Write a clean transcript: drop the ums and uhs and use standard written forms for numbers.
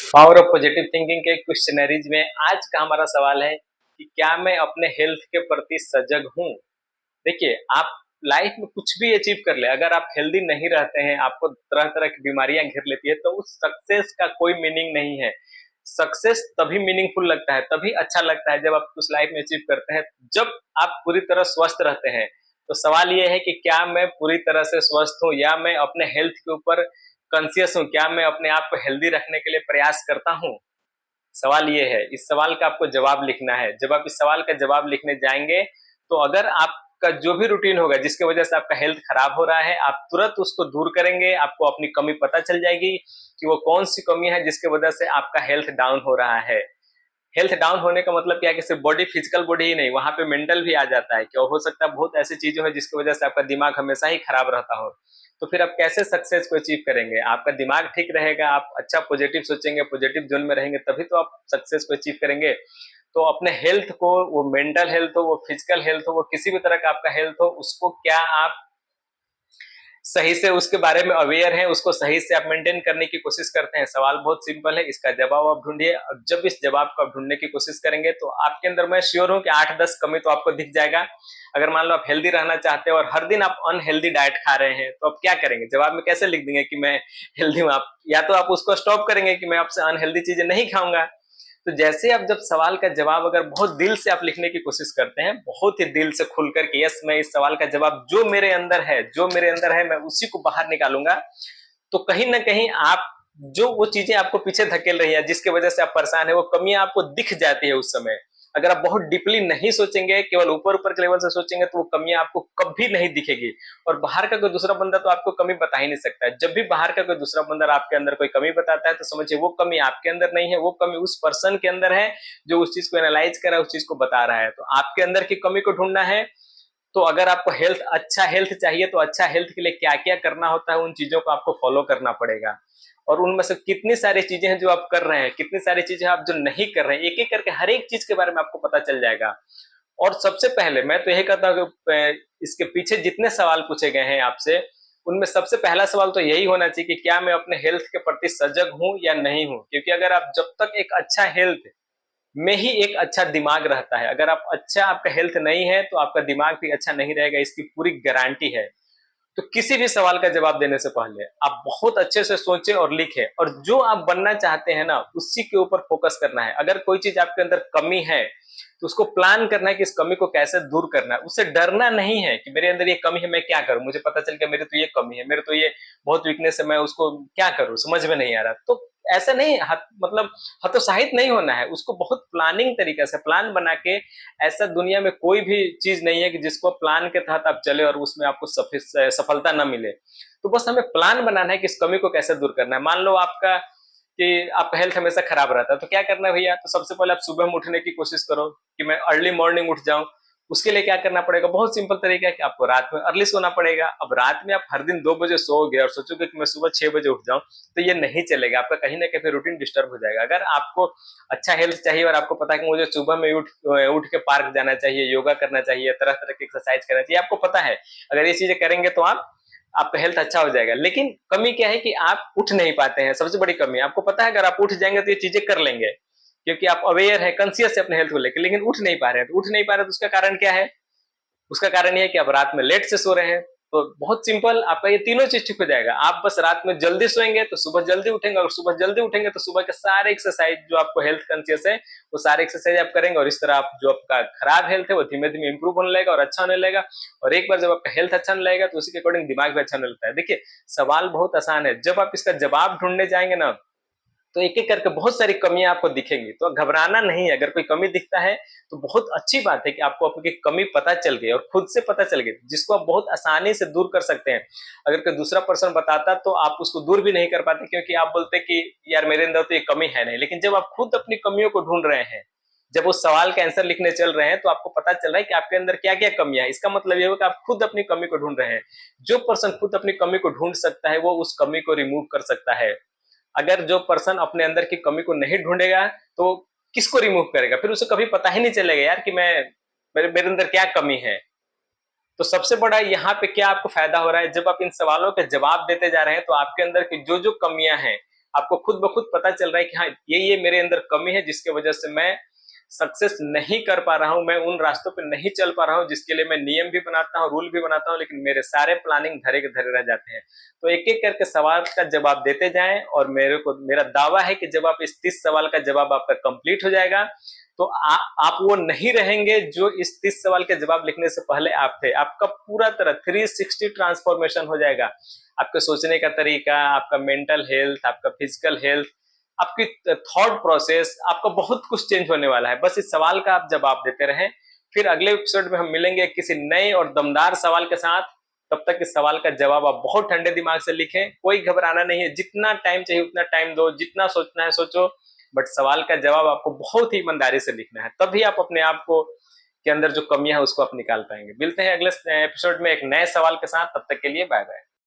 Power of positive thinking के questionnaires में आज का हमारा सवाल है कि क्या मैं अपने हेल्थ के प्रति सजग हूँ। देखिए, आप लाइफ में कुछ भी अचीव कर ले, अगर आप हेल्दी नहीं रहते हैं, आपको तरह तरह की बीमारियां घेर लेती है, तो उस सक्सेस का कोई मीनिंग नहीं है। सक्सेस तभी मीनिंगफुल लगता है, तभी अच्छा लगता है जब आप उस लाइफ में अचीव करते हैं, जब आप पूरी तरह स्वस्थ रहते हैं। तो सवाल ये है कि क्या मैं पूरी तरह से स्वस्थ हूँ, या मैं अपने हेल्थ के ऊपर कॉन्शियस हूँ, क्या मैं अपने आप को हेल्दी रखने के लिए प्रयास करता हूँ। सवाल ये है, इस सवाल का आपको जवाब लिखना है। जब आप इस सवाल का जवाब लिखने जाएंगे, तो अगर आपका जो भी रूटीन होगा जिसकी वजह से आपका हेल्थ खराब हो रहा है, आप तुरंत उसको दूर करेंगे। आपको अपनी कमी पता चल जाएगी कि वो कौन सी कमी है जिसकी वजह से आपका हेल्थ डाउन हो रहा है। हेल्थ डाउन होने का मतलब क्या है कि सिर्फ बॉडी, फिजिकल बॉडी ही नहीं, वहां पे मेंटल भी आ जाता है। कि हो सकता है बहुत ऐसी चीजें हो जिसकी वजह से आपका दिमाग हमेशा ही खराब रहता हो। तो फिर आप कैसे सक्सेस को अचीव करेंगे। आपका दिमाग ठीक रहेगा, आप अच्छा पॉजिटिव सोचेंगे, पॉजिटिव जोन में रहेंगे, तभी तो आप सक्सेस को अचीव करेंगे। तो अपने हेल्थ को, वो मेंटल हेल्थ हो, वो फिजिकल हेल्थ हो, वो किसी भी तरह का आपका हेल्थ हो, उसको क्या आप सही से उसके बारे में अवेयर है, उसको सही से आप मेंटेन करने की कोशिश करते हैं। सवाल बहुत सिंपल है, इसका जवाब आप ढूंढिए। और जब इस जवाब को आप ढूंढने की कोशिश करेंगे, तो आपके अंदर मैं श्योर हूं कि 8-10 कमी तो आपको दिख जाएगा। अगर मान लो आप हेल्दी रहना चाहते हो और हर दिन आप अनहेल्दी डाइट खा रहे हैं, तो आप क्या करेंगे। जवाब में कैसे लिख देंगे कि मैं हेल्दी हूँ। आप या तो आप उसको स्टॉप करेंगे कि मैं आपसे अनहेल्दी चीजें नहीं खाऊंगा। तो जैसे आप जब सवाल का जवाब अगर बहुत दिल से आप लिखने की कोशिश करते हैं, बहुत ही दिल से खुल करके, यस मैं इस सवाल का जवाब जो मेरे अंदर है, जो मेरे अंदर है, मैं उसी को बाहर निकालूंगा। तो कहीं ना कहीं आप जो वो चीजें आपको पीछे धकेल रही है, जिसकी वजह से आप परेशान है, वो कमियां आपको दिख जाती है उस समय। अगर आप बहुत डीपली नहीं सोचेंगे, केवल ऊपर ऊपर के लेवल से सोचेंगे, तो वो कमियां आपको कभी नहीं दिखेगी। और बाहर का कोई दूसरा बंदा तो आपको कमी बता ही नहीं सकता है। जब भी बाहर का कोई दूसरा बंदा आपके अंदर कोई कमी बताता है, तो समझिए वो कमी आपके अंदर नहीं है, वो कमी उस पर्सन के अंदर है जो उस चीज को एनालाइज कर रहा है, उस चीज को बता रहा है। तो आपके अंदर की कमी को ढूंढना है। तो अगर आपको अच्छा हेल्थ चाहिए, तो अच्छा हेल्थ के लिए क्या क्या करना होता है, उन चीजों को आपको फॉलो करना पड़ेगा। और उनमें से कितनी सारी चीजें हैं जो आप कर रहे हैं, कितनी सारी चीजें आप जो नहीं कर रहे हैं, एक एक करके हर एक चीज के बारे में आपको पता चल जाएगा। और सबसे पहले मैं तो यही कहता हूँ कि इसके पीछे जितने सवाल पूछे गए हैं आपसे, उनमें सबसे पहला सवाल तो यही होना चाहिए कि क्या मैं अपने हेल्थ के प्रति सजग हूं या नहीं हूं। क्योंकि अगर आप जब तक एक अच्छा हेल्थ में ही एक अच्छा दिमाग रहता है, अगर आप अच्छा आपका हेल्थ नहीं है, तो आपका दिमाग भी अच्छा नहीं रहेगा, इसकी पूरी गारंटी है। तो किसी भी सवाल का जवाब देने से पहले आप बहुत अच्छे से सोचें और लिखें, और जो आप बनना चाहते हैं ना, उसी के ऊपर फोकस करना है। अगर कोई चीज आपके अंदर कमी है, तो उसको प्लान करना है कि इस कमी को कैसे दूर करना है। उससे डरना नहीं है कि मेरे अंदर ये कमी है, मैं क्या करूं, मुझे पता चल गया मेरे तो ये कमी है, मेरे तो ये बहुत वीकनेस है, मैं उसको क्या करूं, समझ में नहीं आ रहा। तो ऐसा नहीं, मतलब हतोत्साहित नहीं होना है, उसको बहुत प्लानिंग तरीके से प्लान बना के। ऐसा दुनिया में कोई भी चीज नहीं है कि जिसको प्लान के तहत आप चले और उसमें आपको सफलता न मिले। तो बस हमें प्लान बनाना है कि इस कमी को कैसे दूर करना है। मान लो आपका कि आपका हेल्थ हमेशा खराब रहता है, तो क्या करना है भैया। तो सबसे पहले आप सुबह में उठने की कोशिश करो कि मैं अर्ली मॉर्निंग उठ जाऊं। उसके लिए क्या करना पड़ेगा, बहुत सिंपल तरीका है कि आपको रात में अर्ली सोना पड़ेगा। अब रात में आप हर दिन 2 बजे सोओगे और सोचोगे कि मैं सुबह 6 बजे उठ जाऊं, तो ये नहीं चलेगा। आपका कहीं ना कहीं रूटीन डिस्टर्ब हो जाएगा। अगर आपको अच्छा हेल्थ चाहिए और आपको पता है कि मुझे सुबह में उठ के पार्क जाना चाहिए, योगा करना चाहिए, तरह तरह की एक्सरसाइज करना चाहिए, आपको पता है अगर ये चीजें करेंगे तो आपका हेल्थ अच्छा हो जाएगा। लेकिन कमी क्या है कि आप उठ नहीं पाते हैं, सबसे बड़ी कमी। आपको पता है अगर आप उठ जाएंगे तो ये चीजें कर लेंगे, क्योंकि आप अवेयर है, कॉन्शियस है अपने हेल्थ को लेकर, लेकिन उठ नहीं पा रहे हैं। तो उठ नहीं पा रहे तो उसका कारण क्या है। उसका कारण ये है कि आप रात में लेट से सो रहे हैं। तो बहुत सिंपल, आपका ये तीनों चीज ठीक हो जाएगा। आप बस रात में जल्दी सोएंगे तो सुबह जल्दी उठेंगे, और सुबह जल्दी उठेंगे तो सुबह के सारे एक्सरसाइज जो आपको हेल्थ कॉन्शियस है, वो सारे एक्सरसाइज आप करेंगे। और इस तरह आप जो आपका खराब हेल्थ है वो धीमे धीमे इंप्रूव होने लगेगा और अच्छा होने लगेगा। और एक बार जब आपका हेल्थ अच्छा होने लगेगा, तो उसी के अकॉर्डिंग दिमाग भी अच्छा होने लगता है। देखिए, सवाल बहुत आसान है, जब आप इसका जवाब ढूंढने जाएंगे ना, तो एक एक करके बहुत सारी कमियां आपको दिखेंगी। तो घबराना नहीं है। अगर कोई कमी दिखता है, तो बहुत अच्छी बात है कि आपको आपकी कमी पता चल गई और खुद से पता चल गई, जिसको आप बहुत आसानी से दूर कर सकते हैं। अगर कोई दूसरा पर्सन बताता तो आप उसको दूर भी नहीं कर पाते, क्योंकि आप बोलते कि यार मेरे अंदर तो ये कमी है नहीं। लेकिन जब आप खुद अपनी कमियों को ढूंढ रहे हैं, जब उस सवाल का आंसर लिखने चल रहे हैं, तो आपको पता चल रहा है कि आपके अंदर क्या क्या कमियां है। इसका मतलब ये होगा कि आप खुद अपनी कमी को ढूंढ रहे हैं। जो पर्सन खुद अपनी कमी को ढूंढ सकता है, वो उस कमी को रिमूव कर सकता है। अगर जो पर्सन अपने अंदर की कमी को नहीं ढूंढेगा, तो किसको रिमूव करेगा। फिर उसे कभी पता ही नहीं चलेगा यार कि मेरे अंदर क्या कमी है। तो सबसे बड़ा यहाँ पे क्या आपको फायदा हो रहा है, जब आप इन सवालों के जवाब देते जा रहे हैं, तो आपके अंदर की जो जो कमियां हैं आपको खुद ब खुद पता चल रहा है कि हाँ ये मेरे अंदर कमी है जिसके वजह से मैं सक्सेस नहीं कर पा रहा हूं, मैं उन रास्तों पे नहीं चल पा रहा हूं जिसके लिए मैं नियम भी बनाता हूं, रूल भी बनाता हूं, लेकिन मेरे सारे प्लानिंग धरे के धरे रह जाते हैं। तो एक एक करके सवाल का जवाब देते जाएं, और मेरा दावा है कि जब आप इस 30 सवाल का जवाब आपका कंप्लीट हो जाएगा तो आप वो नहीं रहेंगे जो इस 30 सवाल के जवाब लिखने से पहले आप थे। आपका पूरा तरह 360 ट्रांसफॉर्मेशन हो जाएगा। आपके सोचने का तरीका, आपका मेंटल हेल्थ, आपका फिजिकल हेल्थ, आपकी थॉट प्रोसेस, आपका बहुत कुछ चेंज होने वाला है। बस इस सवाल का आप जवाब देते रहें। फिर अगले एपिसोड में हम मिलेंगे किसी नए और दमदार सवाल के साथ। तब तक इस सवाल का जवाब आप बहुत ठंडे दिमाग से लिखें, कोई घबराना नहीं है, जितना टाइम चाहिए उतना टाइम दो, जितना सोचना है सोचो, बट सवाल का जवाब आपको बहुत ही ईमानदारी से लिखना है, तभी आप अपने आप को के अंदर जो कमियां है उसको आप निकाल पाएंगे। मिलते हैं अगले एपिसोड में एक नए सवाल के साथ, तब तक के लिए बाय बाय।